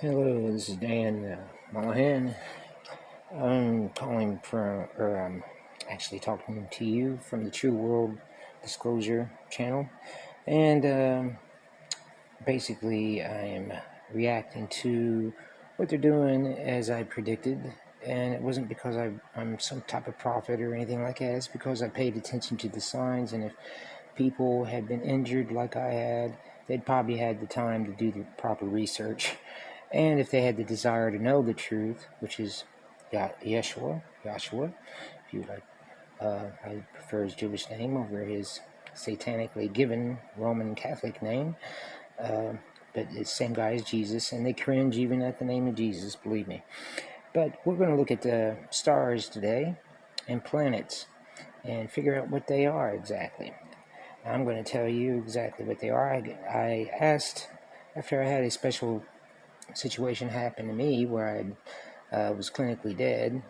Hello, this is Dan Mollahan. I'm calling from, or I'm actually talking to you from the True World Disclosure channel. And basically, I am reacting to what they're doing as I predicted. And it wasn't because I'm some type of prophet or anything like that. It's because I paid attention to the signs. And if people had been injured like I had, they'd probably had the time to do the proper research. And if they had the desire to know the truth, which is Joshua, if you like, I prefer his Jewish name over his satanically given Roman Catholic name. But it's the same guy as Jesus, and they cringe even at the name of Jesus, believe me. But we're going to look at the stars today and planets and figure out what they are exactly. I'm going to tell you exactly what they are. I asked, after I had a special situation happen to me where I was clinically dead,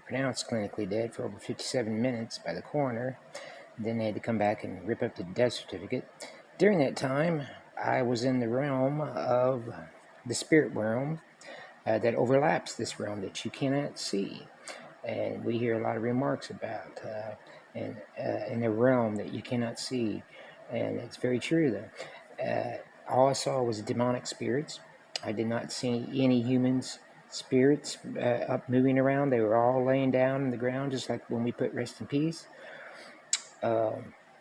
pronounced clinically dead for over 57 minutes by the coroner. Then they had to come back and rip up the death certificate. During that time, I was in the realm of the spirit realm that overlaps this realm that you cannot see. And we hear a lot of remarks about in the realm that you cannot see. And it's very true, though. All I saw was demonic spirits. I did not see any humans, spirits up moving around. They were all laying down on the ground, just like when we put rest in peace.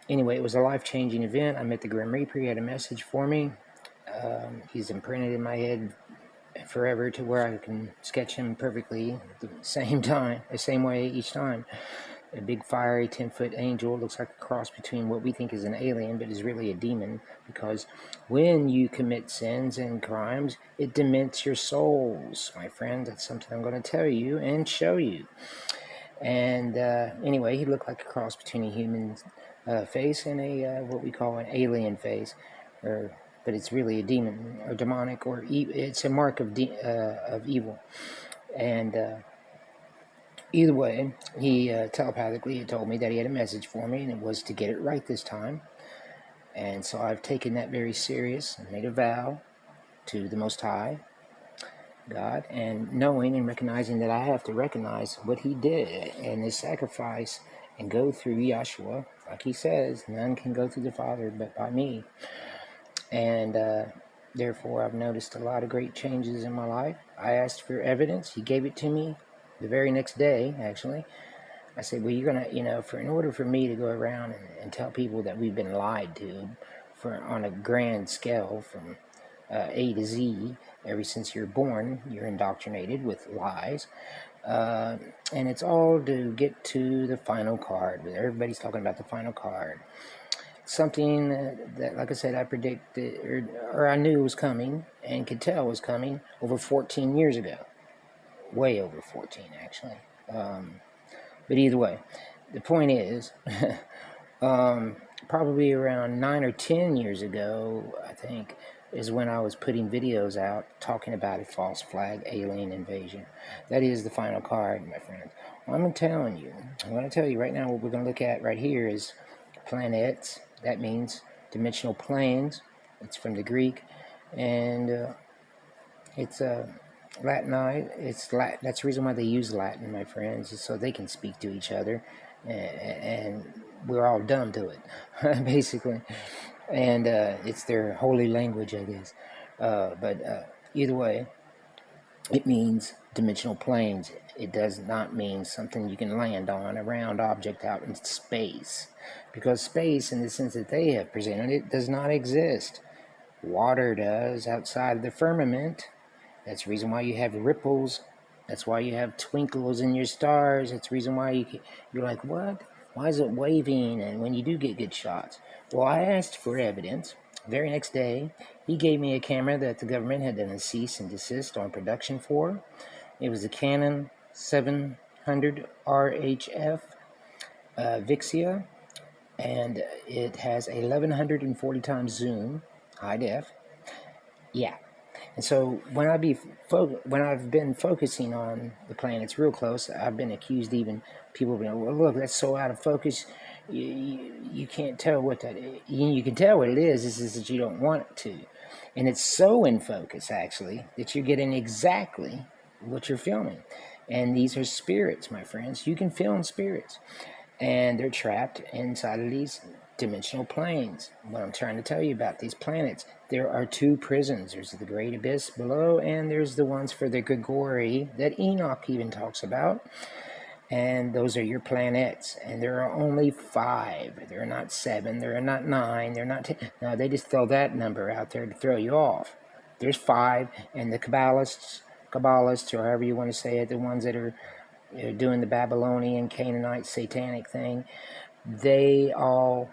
Anyway, it was a life-changing event. I met the Grim Reaper. He had a message for me. He's imprinted in my head forever to where I can sketch him perfectly the same way each time. A big fiery 10-foot angel looks like a cross between what we think is an alien, but is really a demon, because when you commit sins and crimes, it dements your souls, my friend. That's something I'm going to tell you and show you. And anyway, he looked like a cross between a human face and a what we call an alien face, but it's really a demon or demonic, or it's a mark of evil. And either way, he telepathically had told me that he had a message for me, and it was to get it right this time. And so I've taken that very serious and made a vow to the Most High God, and knowing and recognizing that I have to recognize what he did and his sacrifice and go through Yahshua, like he says, none can go through the Father but by me. And therefore, I've noticed a lot of great changes in my life. I asked for evidence. He gave it to me the very next day, actually. I said, well, you're going to, in order for me to go around and tell people that we've been lied to on a grand scale from A to Z, ever since you're born, you're indoctrinated with lies. And it's all to get to the final card. Everybody's talking about the final card. Something that, like I said, I predicted, or I knew was coming and could tell was coming over 14 years ago. Way over 14, actually. But either way, the point is, probably around 9 or 10 years ago, I think, is when I was putting videos out talking about a false flag alien invasion. That is the final card, my friend. I'm going to tell you right now, what we're going to look at right here is planets. That means dimensional planes. It's from the Greek, and it's Latinized. That's the reason why they use Latin, my friends, is so they can speak to each other, and we're all dumb to it, basically. And it's their holy language, I guess. But either way, it means dimensional planes. It does not mean something you can land on, a round object out in space, because space, in the sense that they have presented it, does not exist. Water does outside of the firmament. That's the reason why you have ripples. That's why you have twinkles in your stars. That's the reason why you're like, what? Why is it waving? And when you do get good shots. Well, I asked for evidence. Very next day, he gave me a camera that the government had done a cease and desist on production for. It was a Canon 700 RHF Vixia, and it has a 1140 times zoom, high def. Yeah. And so when I've been focusing on the planets real close, I've been accused, even people being, well, look, that's so out of focus. You can't tell what that is. You can tell what it is. It's just that you don't want it to. And it's so in focus, actually, that you're getting exactly what you're filming. And these are spirits, my friends. You can film spirits. And they're trapped inside of these dimensional planes. What I'm trying to tell you about these planets, there are two prisons. There's the great abyss below, and there's the ones for the Grigori that Enoch even talks about. And those are your planets. And there are only 5. There are not 7. There are not 9. They're not 10. No, they just throw that number out there to throw you off. There's 5, and the Kabbalists, or however you want to say it, the ones that are doing the Babylonian, Canaanite, satanic thing, they all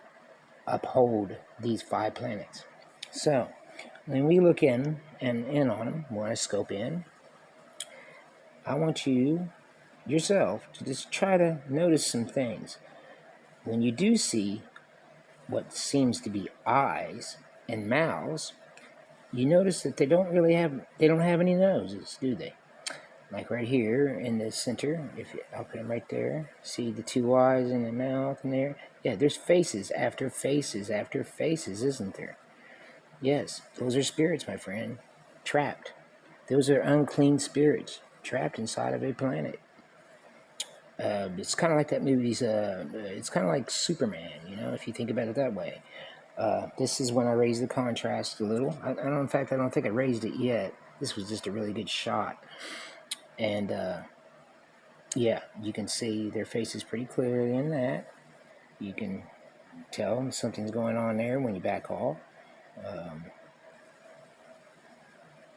uphold these 5 planets. So when we look in on them, want to scope in, I want you yourself to just try to notice some things. When you do see what seems to be eyes and mouths, you notice that they don't have any noses, do they? Like right here in the center, I'll put them right there. See the 2 eyes in the mouth in there? Yeah, there's faces after faces after faces, isn't there? Yes, those are spirits, my friend. Trapped. Those are unclean spirits trapped inside of a planet. It's kind of like that movie's, it's kind of like Superman, if you think about it that way. This is when I raised the contrast a little. In fact, I don't think I raised it yet. This was just a really good shot. And, yeah, you can see their faces pretty clearly in that. You can tell something's going on there when you back off.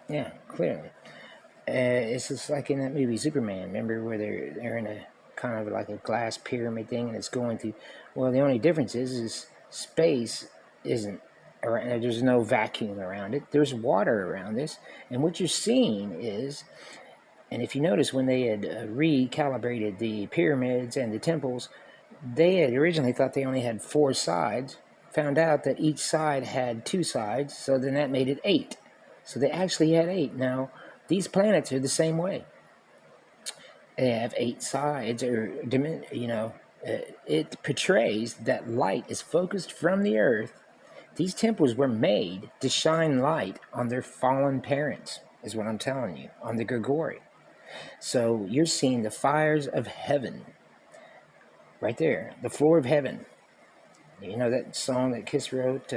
Yeah, clearly. It's just like in that movie Superman. Remember where they're in a kind of like a glass pyramid thing, and it's going through. Well, the only difference is space isn't around. There's no vacuum around it. There's water around this, and what you're seeing is. And if you notice, when they had recalibrated the pyramids and the temples, they had originally thought they only had 4 sides, found out that each side had 2 sides, so then that made it 8. So they actually had 8. Now, these planets are the same way. They have 8 sides, or, it portrays that light is focused from the earth. These temples were made to shine light on their fallen parents, is what I'm telling you, on the Grigori. So you're seeing the fires of heaven right there, the floor of heaven. You know that song that Kiss wrote,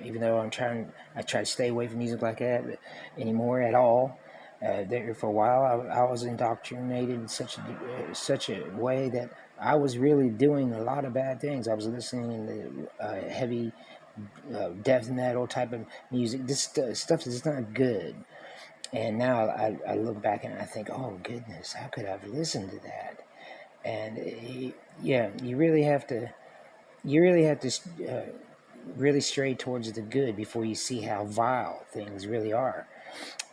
even though I try to stay away from music like that anymore at all. There for a while, I was indoctrinated in such a way that I was really doing a lot of bad things. I was listening to heavy death metal type of music. This stuff is not good. And now I look back and I think, oh goodness, how could I have listened to that? And yeah, you really have to really stray towards the good before you see how vile things really are.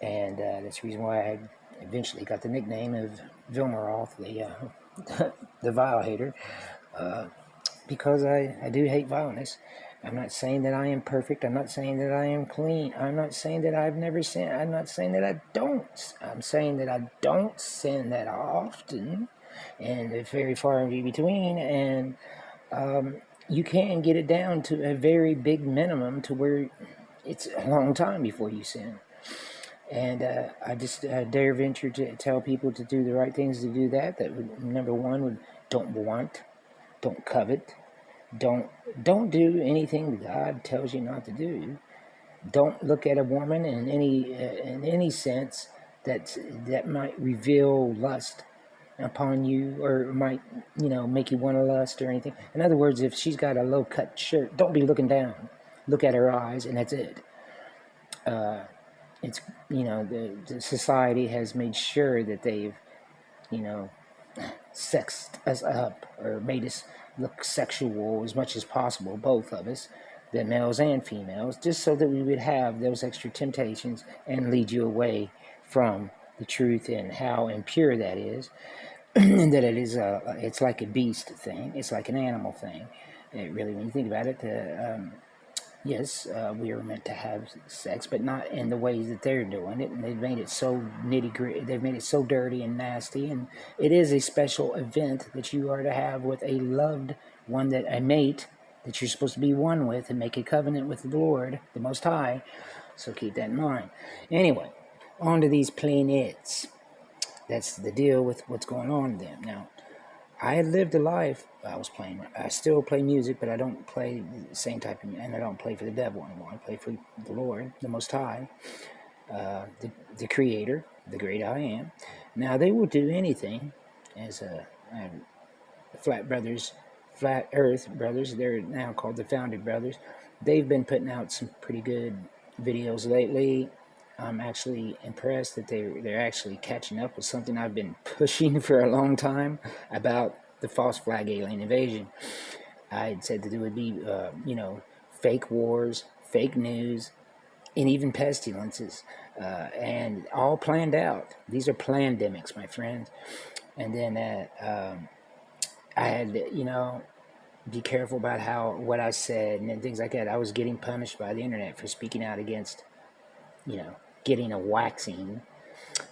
And that's the reason why I eventually got the nickname of Vilmaroth, the vile hater, because I do hate vileness. I'm not saying that I am perfect. I'm not saying that I am clean. I'm not saying that I've never sinned. I'm not saying that I don't. I'm saying that I don't sin that often, and it's very far in between. And you can get it down to a very big minimum to where it's a long time before you sin. And I just dare venture to tell people to do the right things to do that. That would, number one, don't want, don't covet. Don't do anything God tells you not to do. Don't look at a woman in any sense that might reveal lust upon you, or might make you want to lust or anything. In other words, if she's got a low cut shirt, don't be looking down. Look at her eyes, and that's it. It's the society has made sure that they've sexed us up, or made us look sexual as much as possible, both of us, the males and females, just so that we would have those extra temptations and lead you away from the truth and how impure that is. And that it is it's like a beast thing, it's like an animal thing. Really, when you think about it, yes, we are meant to have sex, but not in the ways that they're doing it. And they've made it so nitty-gritty. They've made it so dirty and nasty. And it is a special event that you are to have with a loved one, a mate that you're supposed to be one with and make a covenant with the Lord, the Most High. So keep that in mind. Anyway, on to these planets. That's the deal with what's going on with them. Now, I had lived a life. I still play music, but I don't play the same type of, and I don't play for the devil anymore. I play for the Lord, the Most High, the Creator, the Great I Am. Now, they will do anything as Flat Earth Brothers. They're now called the Founded Brothers. They've been putting out some pretty good videos lately. I'm actually impressed that they're actually catching up with something I've been pushing for a long time about the false flag alien invasion. I had said that there would be, fake wars, fake news, and even pestilences, and all planned out. These are plandemics, my friends. And then I had, be careful about what I said and things like that. I was getting punished by the internet for speaking out against, getting a waxing,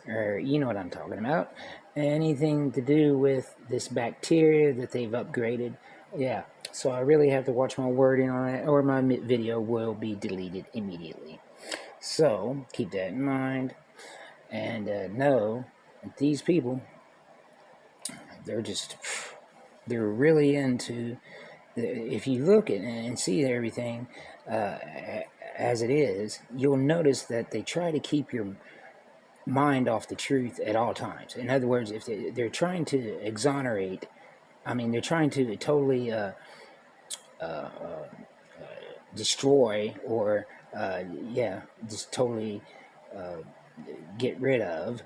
or you know what I'm talking about. Anything to do with this bacteria that they've upgraded. Yeah, so I really have to watch my wording on it, or my video will be deleted immediately. So keep that in mind, and know that these people, they're really into. If you look at and see everything as it is, you'll notice that they try to keep your mind off the truth at all times. In other words, if they're trying to exonerate, they're trying to totally destroy, or just totally get rid of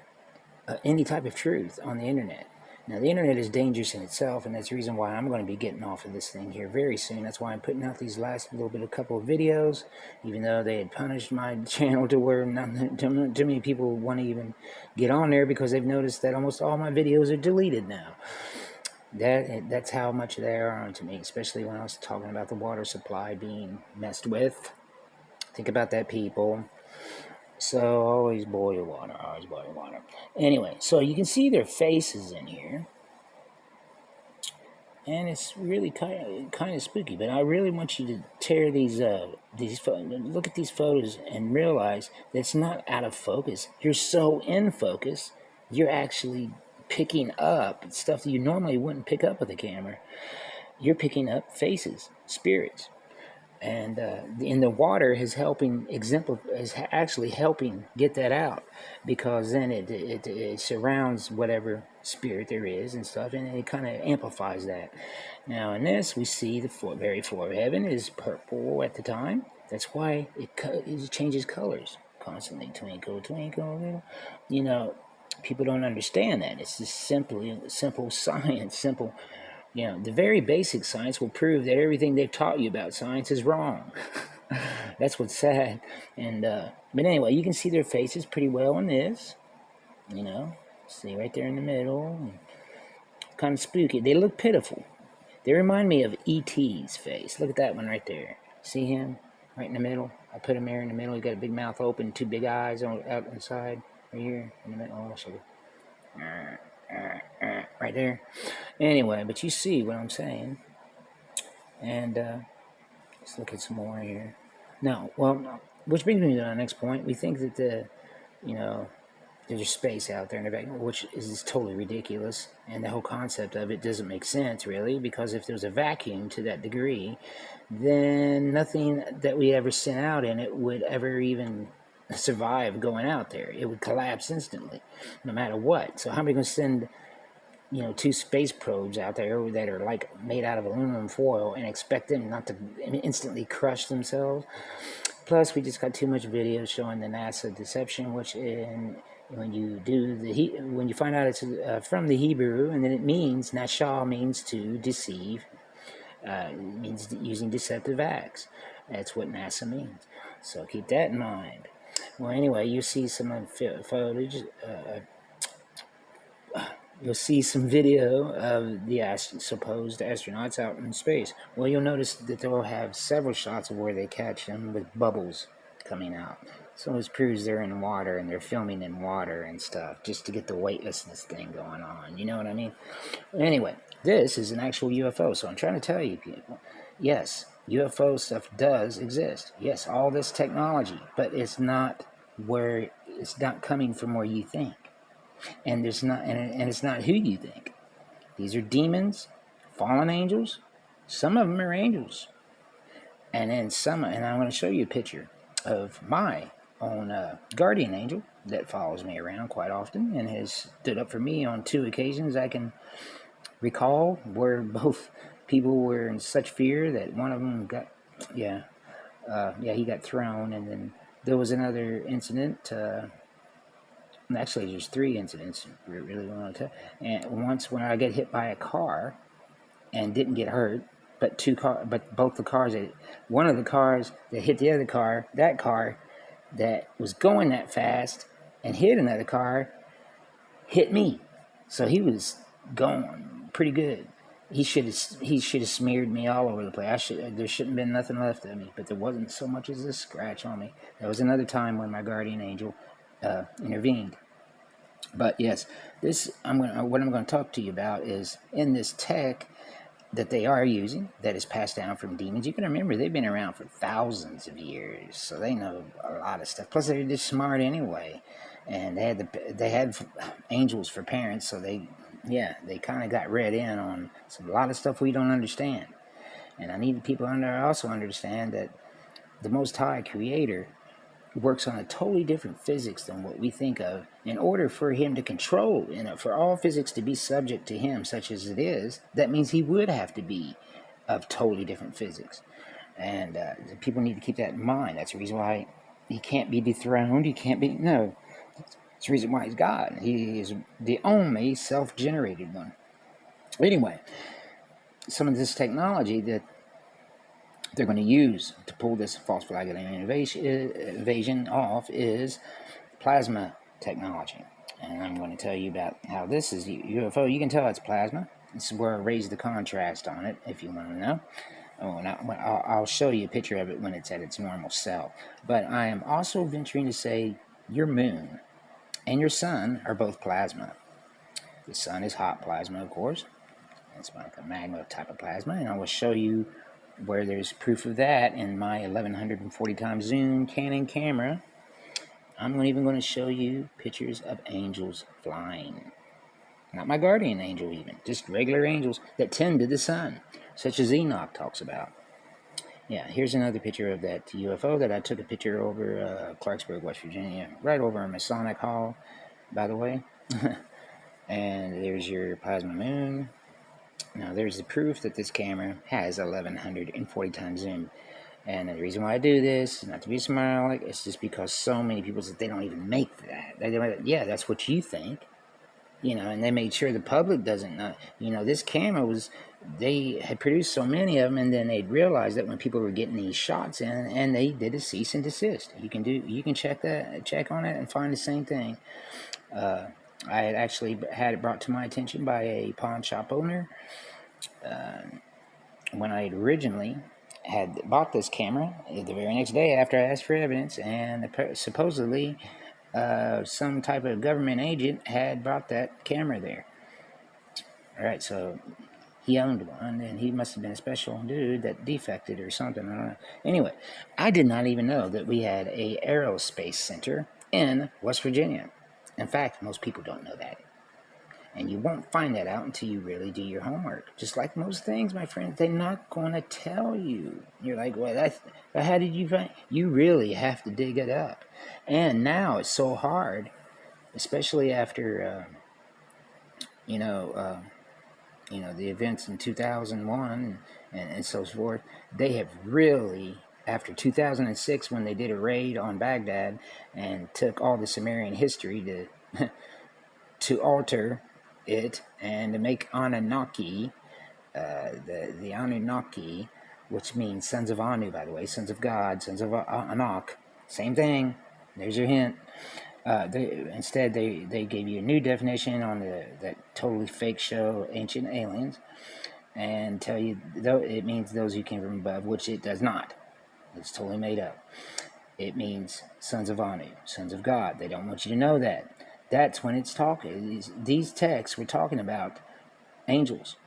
any type of truth on the internet. Now, the internet is dangerous in itself, and that's the reason why I'm going to be getting off of this thing here very soon. That's why I'm putting out these last couple of videos, even though they had punished my channel to where not too many people want to even get on there, because they've noticed that almost all my videos are deleted now. That's how much they are onto me, especially when I was talking about the water supply being messed with. Think about that, people. So always boil water, Anyway, so you can see their faces in here, and it's really kind of spooky. But I really want you to tear these look at these photos and realize that it's not out of focus. You're so in focus, you're actually picking up stuff that you normally wouldn't pick up with a camera. You're picking up faces, spirits. And in the water is actually helping get that out, because then it surrounds whatever spirit there is and stuff, and it kind of amplifies that. Now in this, we see the very floor of heaven is purple at the time. That's why it changes colors constantly. Twinkle, twinkle, little. People don't understand that. It's just simple science, simple. The very basic science will prove that everything they've taught you about science is wrong. That's what's sad. And but anyway, you can see their faces pretty well in this. See right there in the middle. Kind of spooky. They look pitiful. They remind me of E.T.'s face. Look at that one right there. See him right in the middle? I put him there in the middle. He got a big mouth open, two big eyes out inside. Right here in the middle. Oh, I'll show you. Right there. Anyway, but you see what I'm saying. And let's look at some more here. Now, which brings me to the next point. We think that there's space out there in the back, which is totally ridiculous. And the whole concept of it doesn't make sense, really, because if there's a vacuum to that degree, then nothing that we ever sent out in it would ever even survive going out there. It would collapse instantly, no matter what. So how are we going to send two space probes out there that are like made out of aluminum foil and expect them not to instantly crush themselves? Plus, we just got too much video showing the NASA deception, which when you find out it's from the Hebrew, and then it means Nashah means to deceive, means using deceptive acts. That's what NASA means. So keep that in mind. Well, anyway, you see some footage. You'll see some video of the supposed astronauts out in space. Well, you'll notice that they'll have several shots of where they catch them with bubbles coming out. So this proves they're in water, and they're filming in water and stuff, just to get the weightlessness thing going on. You know what I mean? Anyway, this is an actual UFO, so I'm trying to tell you people, yes, UFO stuff does exist. Yes, all this technology, but it's not coming from where you think, and it's not who you think. These are demons, fallen angels. Some of them are angels, and then some. And I'm going to show you a picture of my own guardian angel that follows me around quite often and has stood up for me on 2 occasions I can recall, where both people were in such fear that one of them got, he got thrown, and then there was another incident. Actually, there's 3 incidents. Really want to tell. And once when I got hit by a car and didn't get hurt, but both the cars, one of the cars that hit the other car, that car that was going that fast and hit another car, hit me. So he was going pretty good. He should have smeared me all over the place. There shouldn't have been nothing left of me, but there wasn't so much as a scratch on me. That was another time when my guardian angel intervened. But yes, what I'm going to talk to you about is in this tech that they are using that is passed down from demons. You can remember they've been around for thousands of years, so they know a lot of stuff. Plus, they're just smart anyway, and they had angels for parents, so they kind of got read in on a lot of stuff we don't understand. And I need people to also understand that the Most High Creator works on a totally different physics than what we think of. In order for him to control, for all physics to be subject to him, such as it is, that means he would have to be of totally different physics. And people need to keep that in mind. That's the reason why he can't be dethroned. He can't be, no. That's the reason why he's God. He is the only self-generated one. Anyway, some of this technology that they're going to use to pull this false flag alien invasion off is plasma technology. And I'm going to tell you about how this is UFO. You can tell it's plasma. This is where I raise the contrast on it, if you want to know. I'll show you a picture of it when it's at its normal cell. But I am also venturing to say your moon and your sun are both plasma. The sun is hot plasma, of course. It's like a magma type of plasma, and I will show you where there's proof of that in my 1140 times zoom Canon camera. I'm even going to show you pictures of angels flying. Not my guardian angel even, just regular angels that tend to the sun, such as Enoch talks about. Yeah, here's another picture of that UFO that I took a picture over Clarksburg, West Virginia, right over in Masonic Hall, by the way. And there's your plasma moon. Now, there's the proof that this camera has 1140 times zoom. And the reason why I do this is not to be smart, it's just because so many people say they don't even make that. Yeah, that's what you think. And they made sure the public doesn't know. This camera they had produced so many of them, and then they'd realized that when people were getting these shots in, and they did a cease and desist. You can check on it and find the same thing. I had actually had it brought to my attention by a pawn shop owner when I originally had bought this camera the very next day after I asked for evidence, and supposedly some type of government agent had brought that camera there. All right, so he owned one, and he must have been a special dude that defected or something. I don't know. Anyway, I did not even know that we had a aerospace center in West Virginia. In fact, most people don't know that. And you won't find that out until you really do your homework. Just like most things, my friend, they're not going to tell you. You're like, well, how did you find? You really have to dig it up. And now it's so hard, especially after, the events in 2001 and so forth. They have really, after 2006, when they did a raid on Baghdad and took all the Sumerian history to alter it and to make Anunnaki, the Anunnaki, which means sons of Anu, by the way, sons of God, sons of Anak, same thing. There's your hint. Instead, they gave you a new definition on that totally fake show, Ancient Aliens, and tell you it means those who came from above, which it does not. It's totally made up. It means sons of Anu, sons of God. They don't want you to know that. That's when it's talking. These texts, we're talking about angels.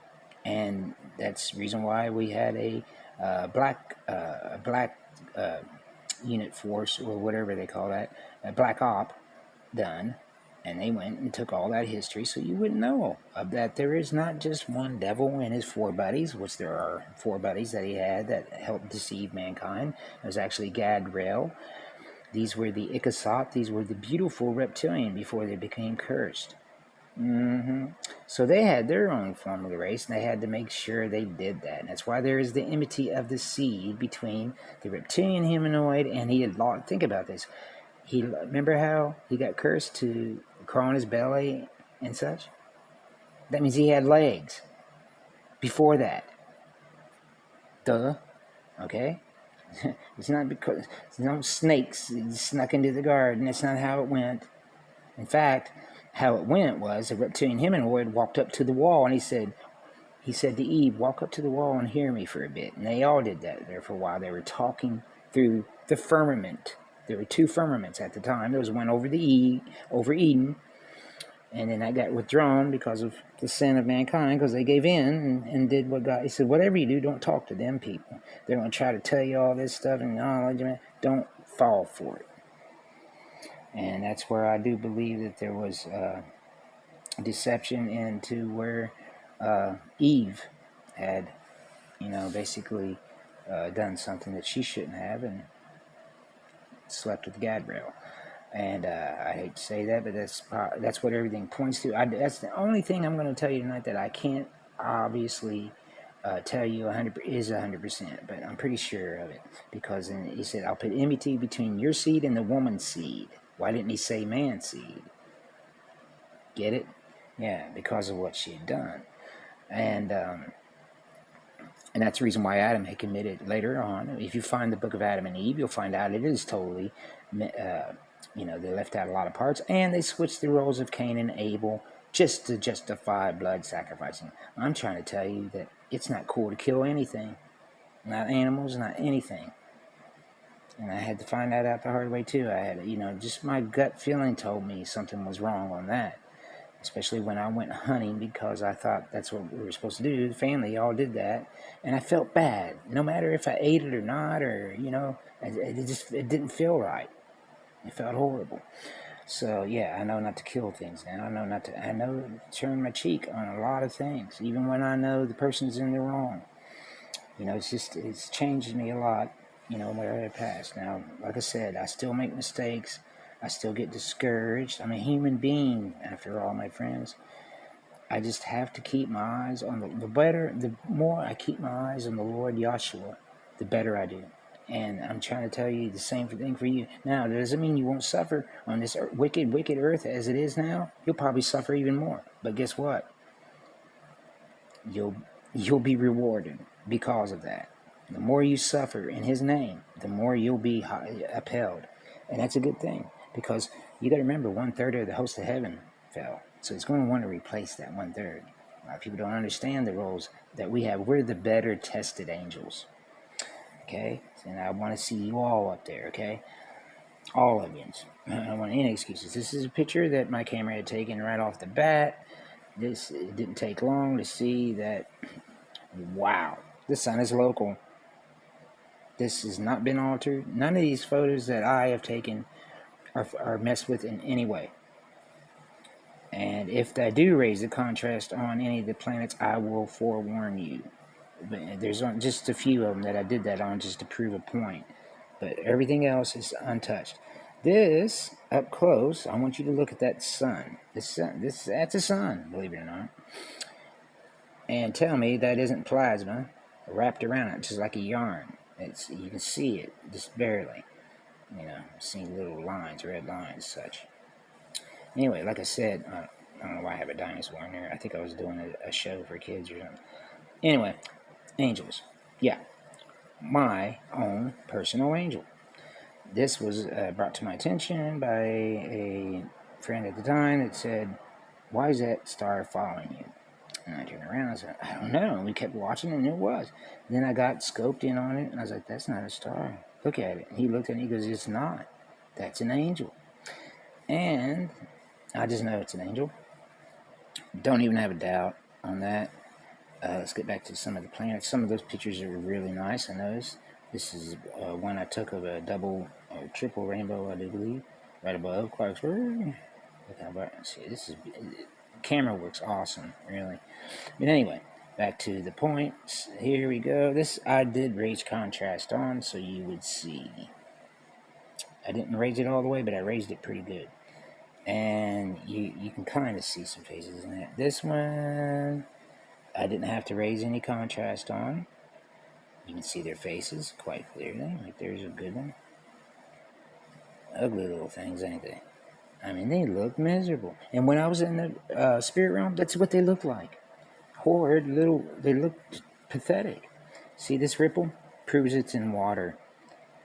And that's the reason why we had a black unit force or whatever they call that, a black op done, and they went and took all that history, so you wouldn't know that there is not just one devil and his four buddies, which there are four buddies that he had that helped deceive mankind. It was actually Gadriel. These were the Ikasot. These were the beautiful reptilian before they became cursed. So they had their own form of the race, and they had to make sure they did that. And that's why there is the enmity of the seed between the reptilian humanoid and he had lost. Think about this. He remember how he got cursed to crawl on his belly and such. That means he had legs before that. Duh. Okay. It's not because no snakes snuck into the garden. That's not how it went. In fact, how it went was a reptilian humanoid walked up to the wall and he said to Eve, walk up to the wall and hear me for a bit. And they all did that there for a while. They were talking through the firmament. There were two firmaments at the time. There was one over over Eden, and then that got withdrawn because of the sin of mankind, because they gave in and did what God. He said, whatever you do, don't talk to them people. They're going to try to tell you all this stuff and knowledge. Don't fall for it. And that's where I do believe that there was deception into where Eve had, basically done something that she shouldn't have and slept with Gadriel. And I hate to say that, but that's what everything points to. That's the only thing I'm going to tell you tonight that I can't obviously tell you 100%, but I'm pretty sure of it, because he said, I'll put enmity between your seed and the woman's seed. Why didn't he say man's seed? Get it? Yeah, because of what she had done. And that's the reason why Adam had committed later on. If you find the book of Adam and Eve, you'll find out it is totally, they left out a lot of parts, and they switched the roles of Cain and Abel just to justify blood sacrificing. I'm trying to tell you that it's not cool to kill anything, not animals, not anything. And I had to find that out the hard way too. I had, just my gut feeling told me something was wrong on that. Especially when I went hunting, because I thought that's what we were supposed to do. The family all did that, and I felt bad. No matter if I ate it or not, or it didn't feel right. It felt horrible. So yeah, I know not to kill things now. I know to turn my cheek on a lot of things, even when I know the person's in the wrong. It's changed me a lot. Where I passed. Now, like I said, I still make mistakes. I still get discouraged. I'm a human being, after all, my friends. I just have to keep my eyes on the more I keep my eyes on the Lord Yahshua, the better I do. And I'm trying to tell you the same thing for you. Now, that doesn't mean you won't suffer on this wicked, wicked earth as it is now. You'll probably suffer even more. But guess what? You'll be rewarded because of that. The more you suffer in His name, the more you'll be upheld. And that's a good thing, because you got to remember, 1/3 of the host of heaven fell. So it's going to want to replace that 1/3. A lot of people don't understand the roles that we have. We're the better tested angels. Okay? And I want to see you all up there, okay? All of you. I don't want any excuses. This is a picture that my camera had taken right off the bat. It didn't take long to see that, wow, the sun is local. This has not been altered. None of these photos that I have taken are messed with in any way. And if I do raise the contrast on any of the planets, I will forewarn you. There's just a few of them that I did that on just to prove a point. But everything else is untouched. This, up close, I want you to look at that sun. That's a sun, believe it or not. And tell me that isn't plasma wrapped around it, just like a yarn. You can see it, just barely. See little lines, red lines, such. Anyway, like I said, I don't know why I have a dinosaur in there. I think I was doing a show for kids or something. Anyway, angels. Yeah, my own personal angel. This was brought to my attention by a friend at the time that said, why is that star following you? And I turned around and I said, I don't know. And we kept watching, and it was. Then I got scoped in on it, and I was like, that's not a star. Look at it. And he looked at it, and he goes, it's not. That's an angel. And I just know it's an angel. Don't even have a doubt on that. Let's get back to some of the planets. Some of those pictures are really nice. I noticed. This is one I took of a double or triple rainbow, I do believe, right above Clarksburg. Look how bright. See, this is camera works awesome, really. But anyway, back to the points. Here we go. This I did raise contrast on, so you would see. I didn't raise it all the way, but I raised it pretty good. And you can kind of see some faces in it. This one, I didn't have to raise any contrast on. You can see their faces quite clearly. Like there's a good one. Ugly little things, ain't they? I mean, they look miserable. And when I was in the spirit realm, that's what they look like. Horrid little, they look pathetic. See this ripple? Proves it's in water.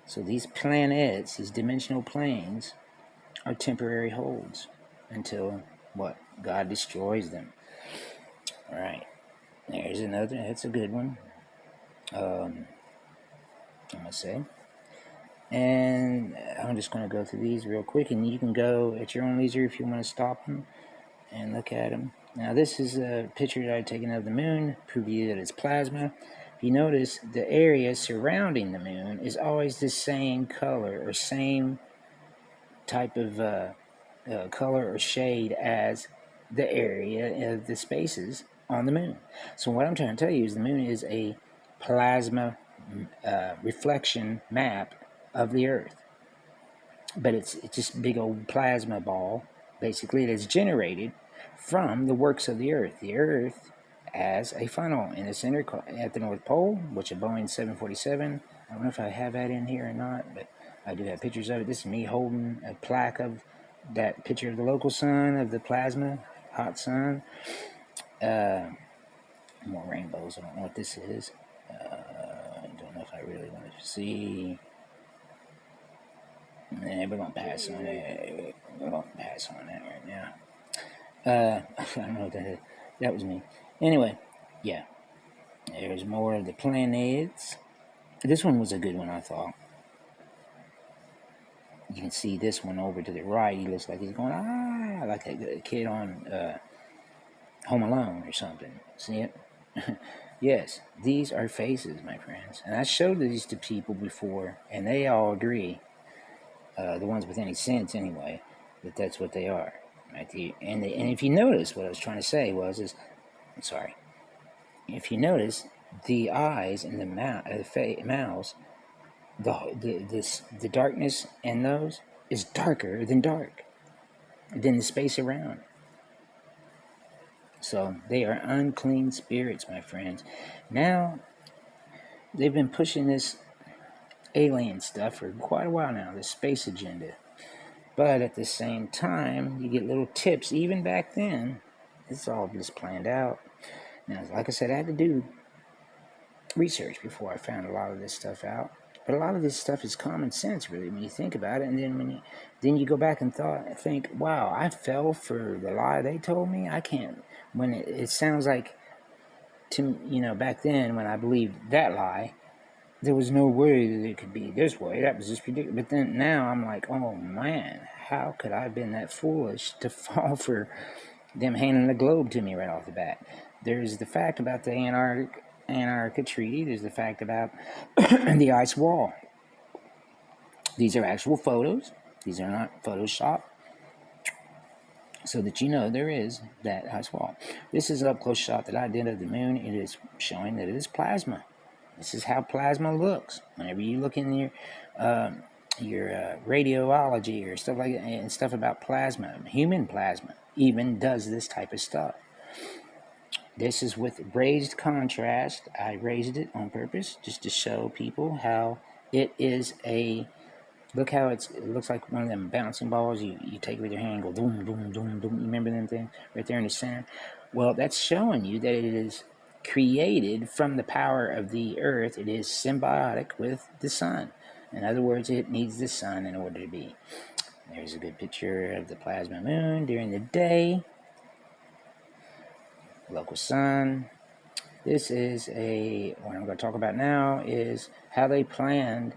So these planets, these dimensional planes, are temporary holds until what? God destroys them. All right. There's another. That's a good one. I'm going to say. And I'm just going to go through these real quick, and you can go at your own leisure if you want to stop them and look at them. Now, this is a picture that I've taken of the moon, prove to you that it's plasma. If you notice, the area surrounding the moon is always the same color or same type of color or shade as the area of the spaces on the moon. So what I'm trying to tell you is the moon is a plasma reflection map of the Earth. But it's just a big old plasma ball, basically, that's generated from the works of the Earth. The Earth as a funnel in the center at the North Pole, which a Boeing 747. I don't know if I have that in here or not, but I do have pictures of it. This is me holding a plaque of that picture of the local sun, of the plasma, hot sun. More rainbows. I don't know what this is. I don't know if I really want to see. Nah, we're going to pass on it. We're going to pass on that right now. I don't know what that is. That was me. Anyway, yeah. There's more of the planets. This one was a good one, I thought. You can see this one over to the right. He looks like he's going, like a kid on Home Alone or something. See it? Yes, these are faces, my friends. And I showed these to people before, and they all agree, the ones with any sense anyway, that that's what they are. Right? And if you notice, what I was trying to say I'm sorry. If you notice, the eyes and the mouths, the darkness in those is darker than the space around. So they are unclean spirits, my friends. Now, they've been pushing this alien stuff for quite a while now, this space agenda. But at the same time, you get little tips. Even back then, it's all just planned out. Now, like I said, I had to do research before I found a lot of this stuff out. But a lot of this stuff is common sense, really, when you think about it. And then you go back and think, wow, I fell for the lie they told me. I can't. When it sounds like, back then when I believed that lie, there was no way that it could be this way. That was just ridiculous. But then now I'm like, oh man, how could I have been that foolish to fall for them handing the globe to me right off the bat? There's the fact about the Antarctica Treaty. There's the fact about the ice wall. These are actual photos. These are not Photoshop. So that you know there is that ice wall. This is an up-close shot that I did of the moon. It is showing that it is plasma. This is how plasma looks. Whenever you look in your radiology or stuff like that, and stuff about plasma, human plasma even does this type of stuff. This is with raised contrast. I raised it on purpose just to show people how it is a. Look how it looks like one of them bouncing balls you take with your hand and go boom, boom, boom, boom. You remember them things right there in the center? Well, that's showing you that it is created from the power of the earth. It is symbiotic with the sun. In other words, it needs the sun in order to be. There's a good picture of the plasma moon during the day. Local sun. This is what I'm going to talk about now is how they planned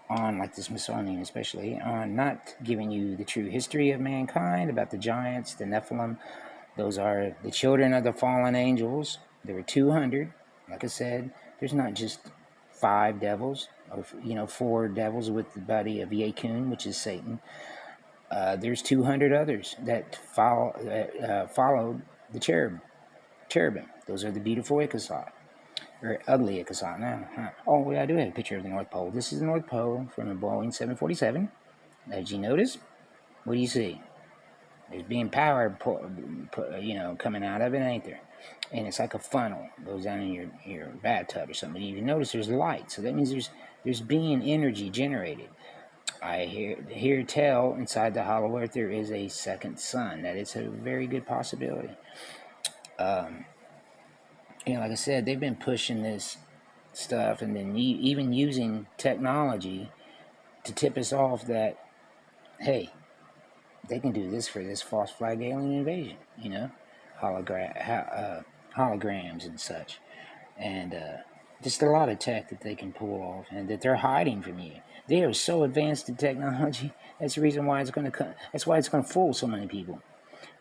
on, like the Smithsonian especially, on not giving you the true history of mankind, about the giants, the Nephilim. Those are the children of the fallen angels, There were 200. Like I said, there's not just 5 devils, or 4 devils with the body of Yakun, which is Satan. There's 200 others that followed the cherubim. Those are the beautiful Ikasot, or ugly Ikasot now. Huh? Oh, yeah, I do have a picture of the North Pole. This is the North Pole from a Boeing 747. As you notice, what do you see? There's being power, coming out of it, ain't there? And it's like a funnel. It goes down in your bathtub or something. You can notice there's light, so that means there's being energy generated. I hear tell inside the hollow earth there is a second sun. That is a very good possibility. Like I said, they've been pushing this stuff, and then even using technology to tip us off that, hey, they can do this for this false flag alien invasion, holograms and such, and just a lot of tech that they can pull off, and that they're hiding from you. They are so advanced in technology. That's the reason why it's going to come. That's why it's going to fool so many people.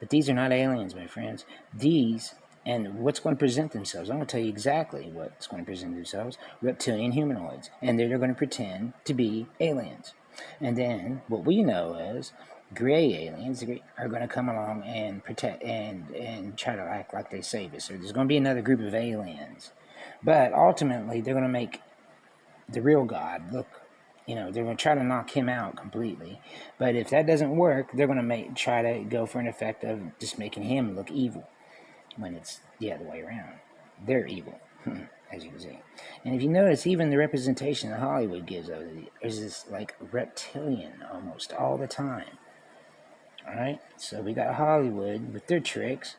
But these are not aliens, my friends. These, and what's going to present themselves. I'm going to tell you exactly what's going to present themselves. Reptilian humanoids, and they're going to pretend to be aliens. And then what we know is gray aliens are going to come along and protect and try to act like they save us. So there's going to be another group of aliens, but ultimately they're going to make the real God look. They're going to try to knock him out completely. But if that doesn't work, they're going to try to go for an effect of just making him look evil, when it's the other way around. They're evil, as you can see. And if you notice, even the representation that Hollywood gives of it is this like reptilian almost all the time. All right, so we got Hollywood with their tricks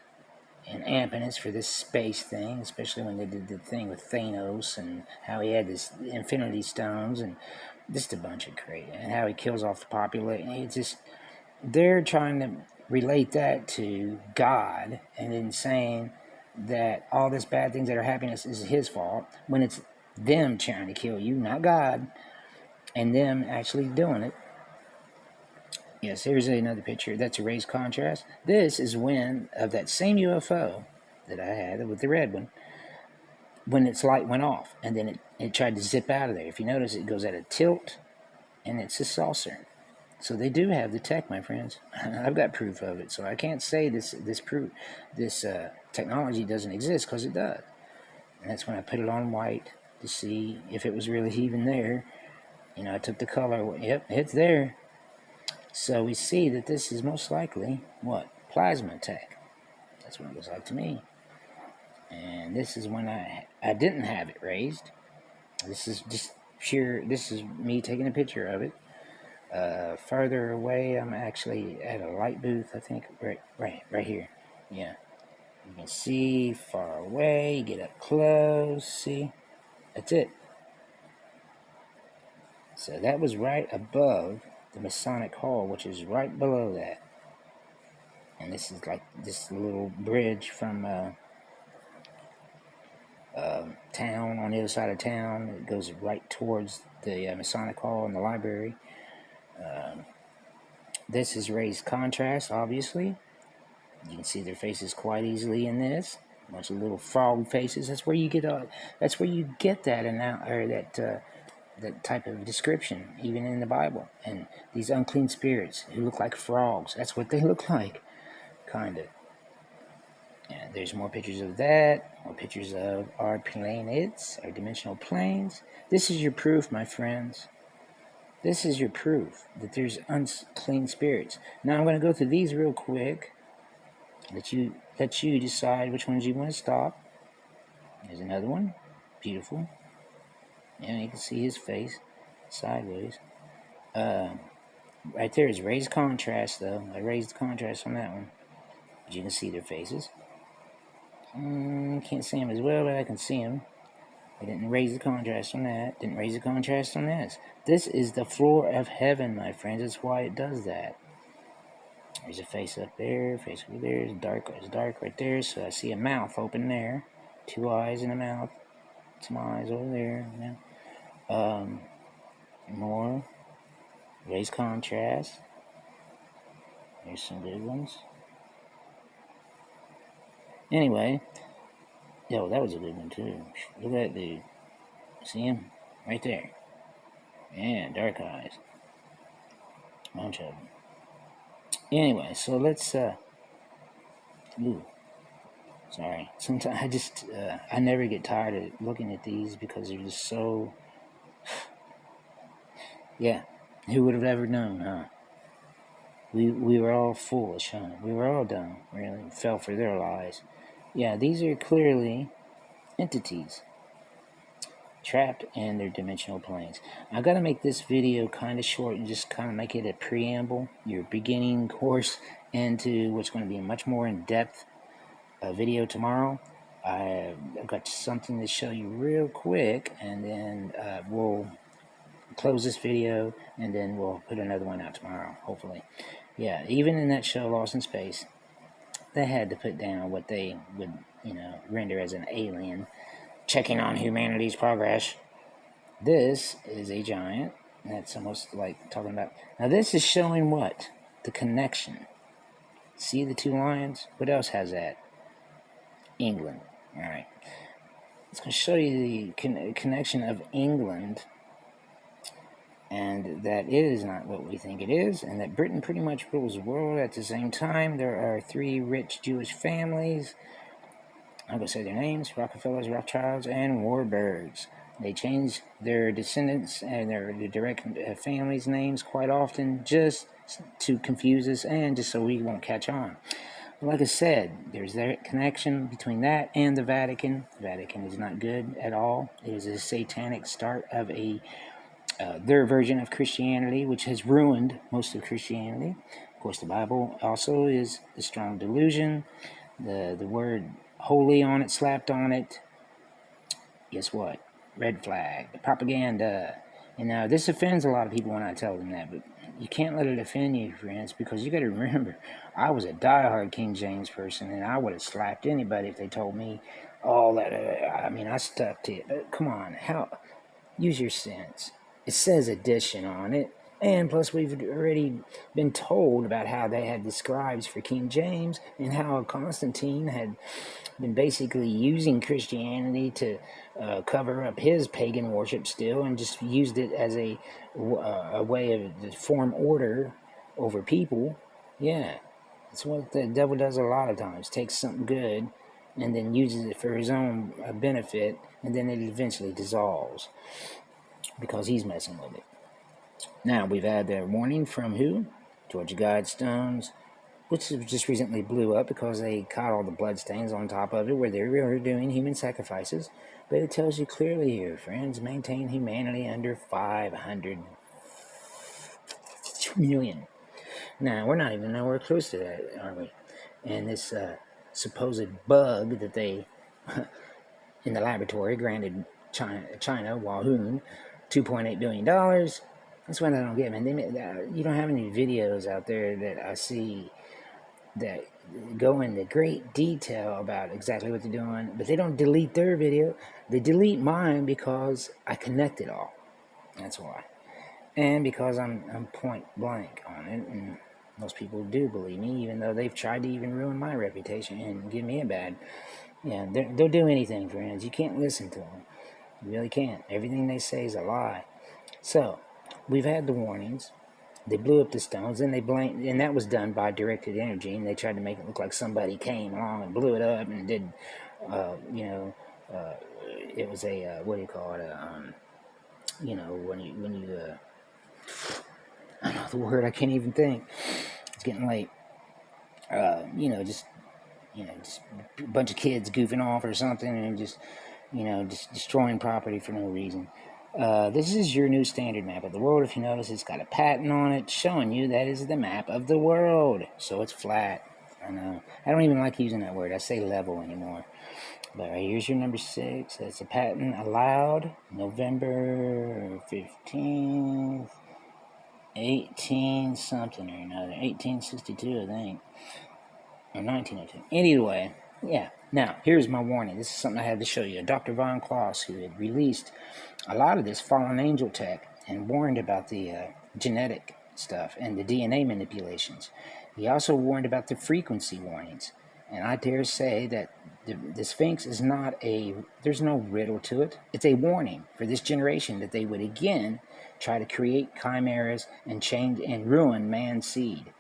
and amping us for this space thing, especially when they did the thing with Thanos and how he had this Infinity Stones and just a bunch of crazy, and how he kills off the population. It's just, they're trying to relate that to God, and then saying that all this bad things that are happening is his fault, when it's them trying to kill you, not God, and them actually doing it. Yes, here's another picture. That's a raised contrast. This is when, of that same UFO that I had with the red one, when its light went off, and then it tried to zip out of there. If you notice, it goes at a tilt, and it's a saucer. So they do have the tech, my friends. I've got proof of it. So I can't say this technology doesn't exist, because it does. And that's when I put it on white to see if it was really even there. I took the color. Yep, it's there. So we see that this is most likely what? Plasma tech. That's what it looks like to me. And this is when I didn't have it raised. This is just pure. This is me taking a picture of it. Farther away, I'm actually at a light booth, I think, right here. Yeah, you can see far away, get up close, see, that's it. So that was right above the Masonic Hall, which is right below that. And this is like this little bridge from town, on the other side of town. It goes right towards the Masonic Hall and the library. This is raised contrast, obviously. You can see their faces quite easily in this. A bunch of little frog faces. That's where you get that that type of description, even in the Bible. And these unclean spirits who look like frogs. That's what they look like, kind of. And there's more pictures of that. More pictures of our planets, our dimensional planes. This is your proof, my friends. This is your proof that there's unclean spirits. Now I'm going to go through these real quick. Let you decide which ones you want to stop. There's another one. Beautiful. Yeah, you can see his face sideways. Right there is raised contrast, though. I raised the contrast on that one. But you can see their faces. Can't see them as well, but I can see them. I didn't raise the contrast on that. Didn't raise the contrast on this. This is the floor of heaven, my friends. That's why it does that. There's a face up there, face over there. It's dark right there. So I see a mouth open there. 2 eyes and a mouth. Some eyes over there. Yeah. More. Raise contrast. There's some good ones. Anyway, Yo, that was a good one too. Look at that dude. See him? Right there. Yeah, dark eyes. Bunch of them. Anyway, so let's ooh, sorry. Sometimes I never get tired of looking at these because they're just so, yeah. Who would have ever known, huh? We were all foolish, huh? We were all dumb, really. Fell for their lies. Yeah, these are clearly entities trapped in their dimensional planes. I got to make this video kind of short and just kind of make it a preamble, your beginning course into what's going to be a much more in-depth video tomorrow. I've got something to show you real quick, and then we'll close this video, and then we'll put another one out tomorrow, hopefully. Yeah, even in that show, Lost in Space, they had to put down what they would, render as an alien checking on humanity's progress. This is a giant. That's almost like talking about. Now, this is showing what? The connection. See the two lions? What else has that? England. All right. It's going to show you the connection of England, and that it is not what we think it is, and that Britain pretty much rules the world at the same time. There are 3 rich Jewish families. I'm going to say their names: Rockefellers, Rothschilds, and Warburgs. They change their descendants and their direct families' names quite often just to confuse us and just so we won't catch on. But like I said, there's that connection between that and the Vatican. The Vatican is not good at all. It is a satanic start of their version of Christianity, which has ruined most of Christianity. Of course, the Bible also is a strong delusion. The word holy on it, slapped on it. Guess what? Red flag, propaganda. And now this offends a lot of people when I tell them that, but you can't let it offend you, friends, because you got to remember, I was a diehard King James person, and I would have slapped anybody if they told me all that. I stuck to it. But come on, use your sense. It says edition on it. And plus, we've already been told about how they had the scribes for King James and how Constantine had been basically using Christianity to cover up his pagan worship still, and just used it as a way of to form order over people. Yeah, that's what the devil does a lot of times. Takes something good and then uses it for his own benefit, and then it eventually dissolves because he's messing with it. Now, we've had the warning from who? Georgia Guidestones, which just recently blew up because they caught all the bloodstains on top of it where they were doing human sacrifices. But it tells you clearly here, friends, maintain humanity under 500 million. Now, we're not even nowhere close to that, are we? And this supposed bug that they, in the laboratory, granted China Wahoo, $2.8 billion. That's what I don't get, man. You don't have any videos out there that I see that go into great detail about exactly what they're doing, but they don't delete their video. They delete mine because I connect it all. That's why. And because I'm point blank on it, and most people do believe me, even though they've tried to even ruin my reputation and give me a bad. Yeah, they'll do anything, friends. You can't listen to them. You really can't. Everything they say is a lie. So, we've had the warnings. They blew up the stones, and they blamed, and that was done by directed energy, and they tried to make it look like somebody came along and blew it up and did, it was a, what do you call it, when you, I don't know the word, I can't even think, it's getting late, just a bunch of kids goofing off or something, and just destroying property for no reason. This is your new standard map of the world. If you notice, it's got a pattern on it showing you that is the map of the world. So it's flat. I know. I don't even like using that word. I say level anymore. But here's your number 6. That's a patent allowed November 15th, 18 something or another. 1862, I think. Or 1902. Anyway, yeah. Now, here's my warning. This is something I had to show you. Dr. Von Kloss, who had released a lot of this fallen angel tech and warned about the genetic stuff and the DNA manipulations. He also warned about the frequency warnings. And I dare say that The Sphinx is not there's no riddle to it. It's a warning for this generation that they would again try to create chimeras and change and ruin man's seed.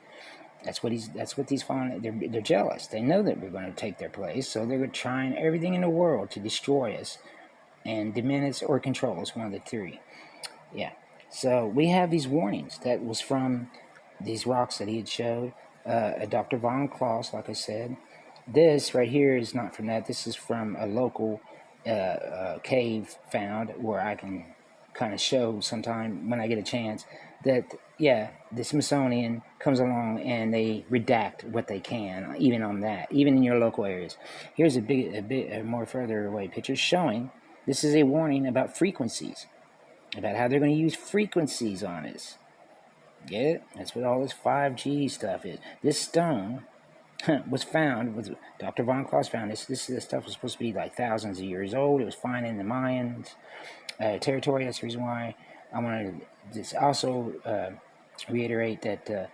That's what these fallen. They're jealous. They know that we're going to take their place, so they're trying everything in the world to destroy us and diminish or control us. One of the three. Yeah. So we have these warnings that was from these rocks that he had showed. Dr. Von Kloss, like I said. This right here is not from that. This is from a local cave found where I can kind of show sometime when I get a chance that, yeah, the Smithsonian comes along and they redact what they can, even on that, even in your local areas. Here's a bit more further away picture showing this is a warning about frequencies, about how they're going to use frequencies on us. Get it? That's what all this 5G stuff is. This stone was found, with Dr. Von Kloss found this. This stuff was supposed to be like thousands of years old. It was found in the Mayan territory. That's the reason why I wanted to just also reiterate that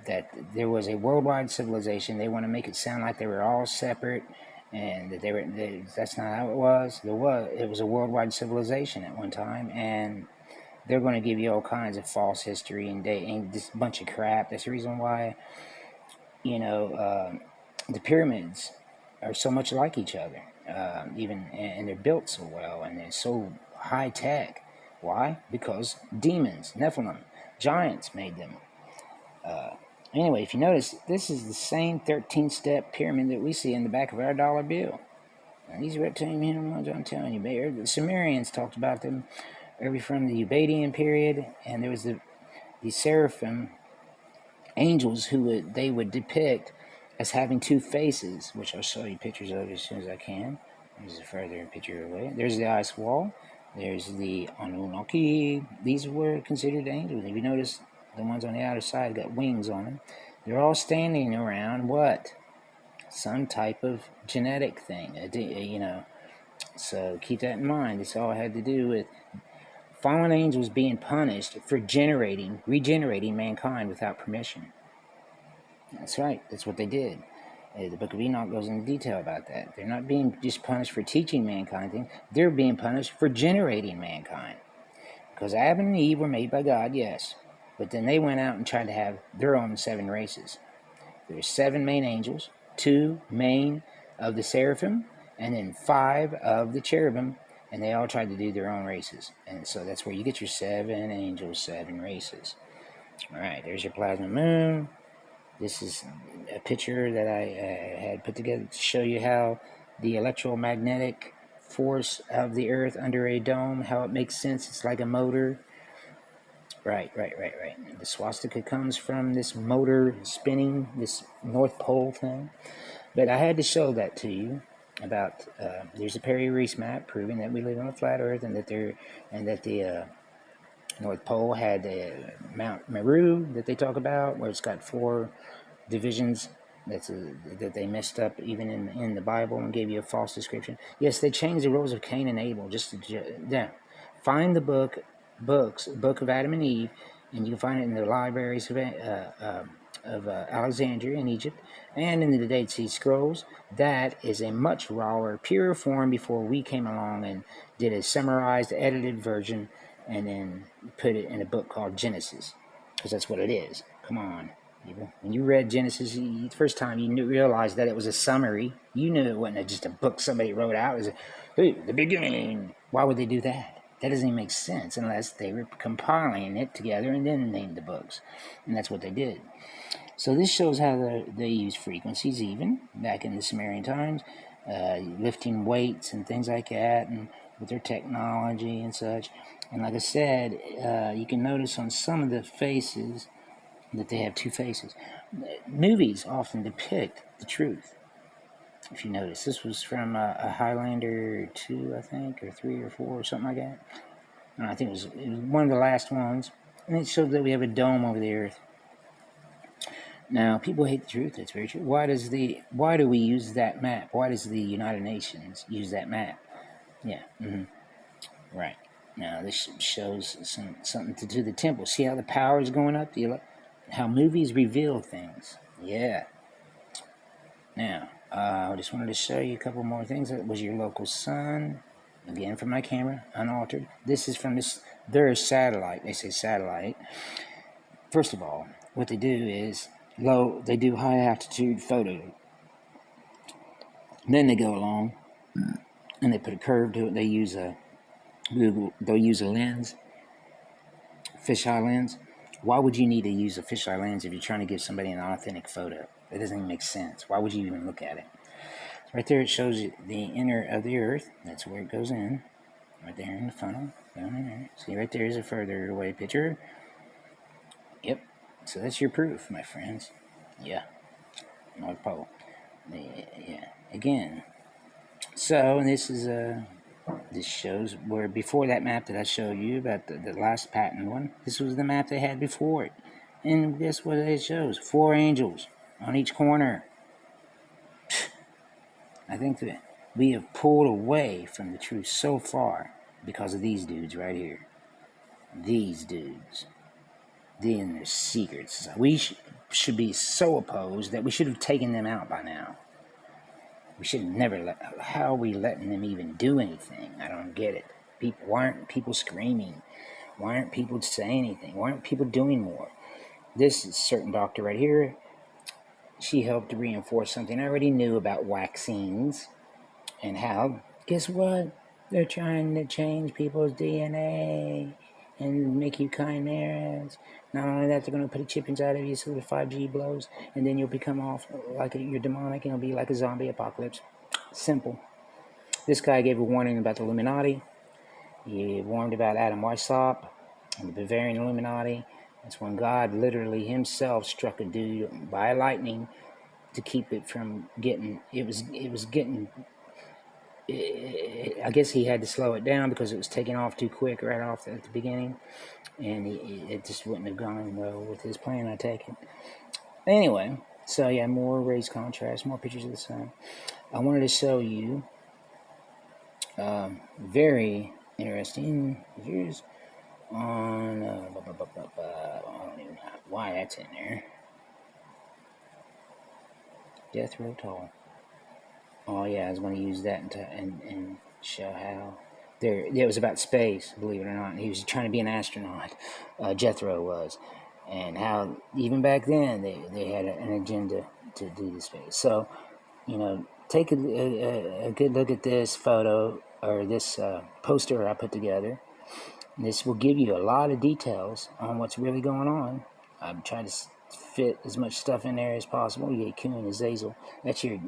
that there was a worldwide civilization. They want to make it sound like they were all separate, and that that's not how it was. It was a worldwide civilization at one time, and they're going to give you all kinds of false history and this bunch of crap. That's the reason why, the pyramids are so much like each other, and they're built so well, and they're so high tech. Why? Because demons, Nephilim, giants made them. Anyway, if you notice, this is the same 13-step pyramid that we see in the back of our dollar bill. Now, these reptilian humanoids, I'm telling you, the Sumerians talked about them early from the Ubaidian period, and there was the seraphim angels who they would depict as having two faces, which I'll show you pictures of as soon as I can. There's a further picture away. There's the ice wall. There's the Anunnaki. These were considered angels. If you notice, the ones on the outer side got wings on them. They're all standing around what? Some type of genetic thing, So keep that in mind. This all had to do with fallen angels being punished for regenerating mankind without permission. That's right. That's what they did. The Book of Enoch goes into detail about that. They're not being just punished for teaching mankind things. They're being punished for generating mankind. Because Adam and Eve were made by God, yes. But then they went out and tried to have their own 7 races. There's 7 main angels, 2 main of the seraphim, and then 5 of the cherubim, and they all tried to do their own races. And so that's where you get your 7 angels, 7 races. All right, there's your plasma moon. This is a picture that I had put together to show you how the electromagnetic force of the Earth under a dome, how it makes sense. It's like a motor. Right. The swastika comes from this motor spinning, this North Pole thing. But I had to show that to you about, there's a Perry Reese map proving that we live on a flat Earth, and that the North Pole had Mount Meru that they talk about, where it's got 4 divisions that they messed up even in the Bible and gave you a false description. Yes, they changed the roles of Cain and Abel. Find the book of Adam and Eve, and you can find it in the libraries of Alexandria in Egypt, and in the Dead Sea Scrolls. That is a much rawer, purer form before we came along and did a summarized, edited version, and then put it in a book called Genesis, because that's what it is. Come on. When you read Genesis the first time, you realized that it was a summary. You knew it wasn't just a book somebody wrote out. It was the beginning. Why would they do that? That doesn't even make sense unless they were compiling it together and then named the books. And that's what they did. So this shows how they use frequencies even back in the Sumerian times, lifting weights and things like that, and with their technology and such. And like I said, you can notice on some of the faces that they have 2 faces. Movies often depict the truth. If you notice, this was from a Highlander 2, I think, or 3 or 4 or something like that. I think it was one of the last ones. And it showed that we have a dome over the Earth. Now, people hate the truth. That's very true. Why do we use that map? Why does the United Nations use that map? Yeah. Right. Now, this shows something to do the temple. See how the power is going up? How movies reveal things. Yeah. Now, I just wanted to show you a couple more things. That was your local sun. Again, from my camera, unaltered. This is from their satellite. They say satellite. First of all, what they do is they do high altitude photo. Then they go along and they put a curve to it. They'll use a lens, fisheye lens. Why would you need to use a fisheye lens if you're trying to give somebody an authentic photo? That doesn't even make sense. Why would you even look at it? Right there, it shows you the inner of the Earth. That's where it goes in. Right there in the funnel, down in there. See, right there is a further away picture. Yep. So that's your proof, my friends. Yeah. North Pole. Yeah. Again. So this is this shows where before that map that I showed you about the last patent one. This was the map they had before it, and guess what it shows? 4 angels on each corner. I think that we have pulled away from the truth so far because of these dudes right here. These dudes. They and their secrets. We should be so opposed that we should have taken them out by now. We should have never how are we letting them even do anything? I don't get it. Why aren't people screaming? Why aren't people saying anything? Why aren't people doing more? This is certain doctor right here. She helped to reinforce something I already knew about vaccines and how, guess what? They're trying to change people's DNA and make you chimeras. Not only that, they're going to put a chip inside of you so the 5G blows, and then you'll become off like you're demonic, and it'll be like a zombie apocalypse. Simple. This guy gave a warning about the Illuminati. He warned about Adam Weishaupt and the Bavarian Illuminati. That's when God literally himself struck a dude by lightning to keep it from getting. It was getting. I guess he had to slow it down because it was taking off too quick right off at the beginning, and it just wouldn't have gone well with his plan, I take it. Anyway, so yeah, more raised contrast, more pictures of the sun. I wanted to show you very interesting. Here's on I don't even know why that's in there. Death Row Tall. Oh yeah, I was going to use that and show how it was about space, believe it or not. He was trying to be an astronaut. Jethro was, and how even back then they had an agenda to do the space. So, take a good look at this photo or this poster I put together. This will give you a lot of details on what's really going on. I'm trying to fit as much stuff in there as possible. You get Kuhn and Azazel. That's your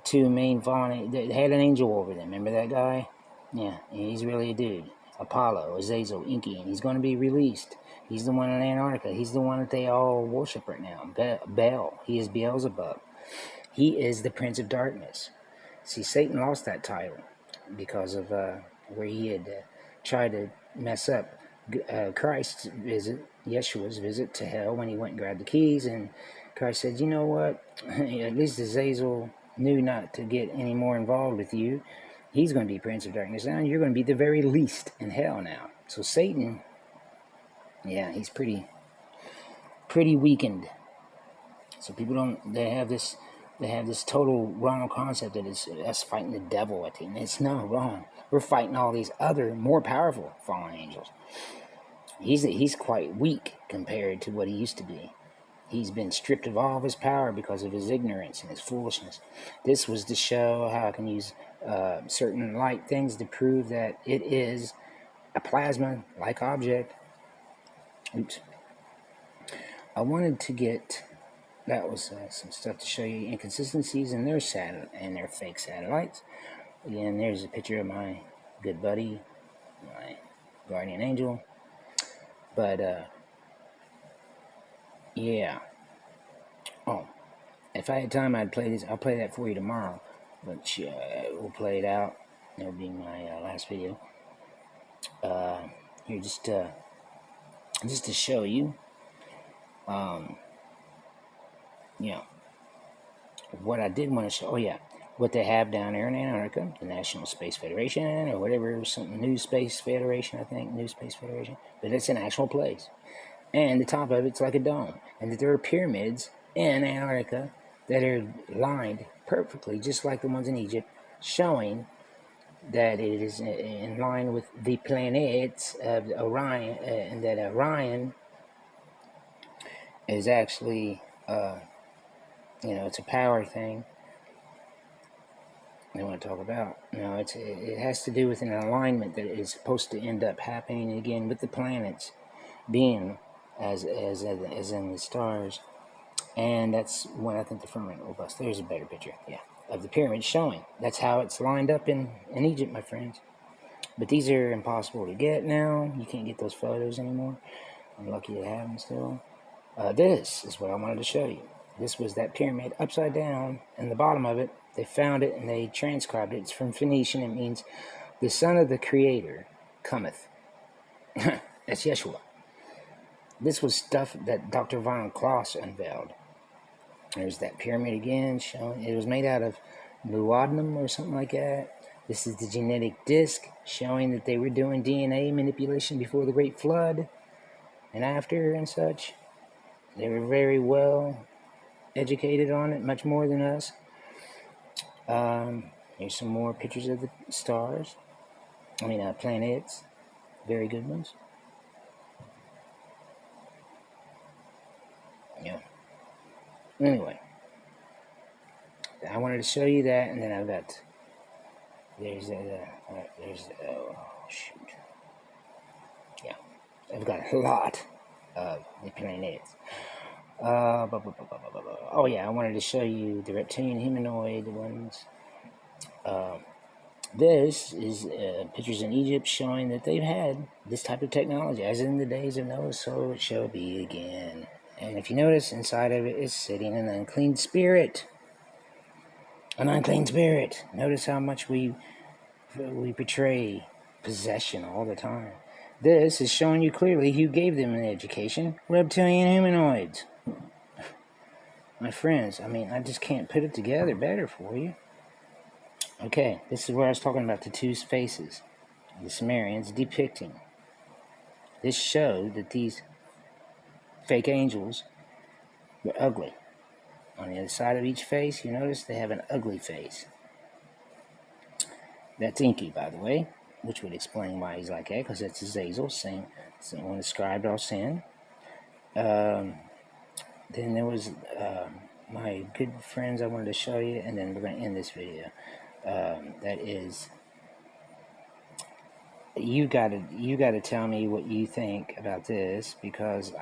2 main fallen. They had an angel over them. Remember that guy? Yeah, he's really a dude. Apollo, Azazel, Inky, and he's going to be released. He's the one in Antarctica. He's the one that they all worship right now. Baal. He is Beelzebub. He is the Prince of Darkness. See, Satan lost that title because of where he had tried to mess up Christ's visit, Yeshua's visit to hell when he went and grabbed the keys. And Christ said, you know what? At least Azazel knew not to get any more involved with you. He's going to be Prince of Darkness now, and you're going to be the very least in hell now. So Satan, yeah, he's pretty weakened. So people they have this total wrong concept that it's us fighting the devil at the end. It's not wrong. We're fighting all these other more powerful fallen angels. He's quite weak compared to what he used to be. He's been stripped of all of his power because of his ignorance and his foolishness. This was to show how I can use certain light things to prove that it is a plasma-like object. Oops. I wanted to get... That was some stuff to show you inconsistencies in their fake satellites. Again, there's a picture of my good buddy, my guardian angel. But, yeah. Oh, if I had time, I'd play this. I'll play that for you tomorrow. But we'll play it out. That'll be my last video. Here, just to show you, what I did want to show. Oh yeah, what they have down there in Antarctica, the National Space Federation, or whatever, something, New Space Federation, I think, New Space Federation. But it's an actual place. And the top of it's like a dome. And that there are pyramids in Antarctica that are lined perfectly, just like the ones in Egypt, showing that it is in line with the planets of Orion, and that Orion is actually, it's a power thing they want to talk about. No, it has to do with an alignment that is supposed to end up happening again with the planets being as in the stars. And that's when I think the firmament will bust. There's a better picture, yeah, of the pyramid showing. That's how it's lined up in Egypt, my friends. But these are impossible to get now. You can't get those photos anymore. I'm lucky to have them still. This is what I wanted to show you. This was that pyramid upside down, and the bottom of it, they found it and they transcribed it. It's from Phoenician. It means the son of the creator cometh. That's Yeshua. This was stuff that Dr. Von Kloss unveiled. There's that pyramid again, showing it was made out of molybdenum or something like that. This is the genetic disc, showing that they were doing DNA manipulation before the Great Flood and after and such. They were very well educated on it, much more than us. Here's some more pictures of the stars. Planets. Very good ones. Yeah. Anyway, I wanted to show you that, and then I've got... oh, shoot. Yeah. I've got a lot of the planets. Oh yeah, I wanted to show you the reptilian humanoid ones. This is pictures in Egypt showing that they've had this type of technology, as in the days of Noah, so it shall be again. And if you notice, inside of it is sitting an unclean spirit. An unclean spirit. Notice how much we portray possession all the time. This is showing you clearly who gave them an education. Reptilian humanoids. My friends, I just can't put it together better for you. Okay, this is where I was talking about the two faces. The Sumerians depicting. This showed that these fake angels were ugly. On the other side of each face, you notice they have an ugly face. That's Inky, by the way, which would explain why he's like that, because that's Azazel, same one described our sin. Then there was my good friends I wanted to show you, and then we're going to end this video. That is, you gotta tell me what you think about this, because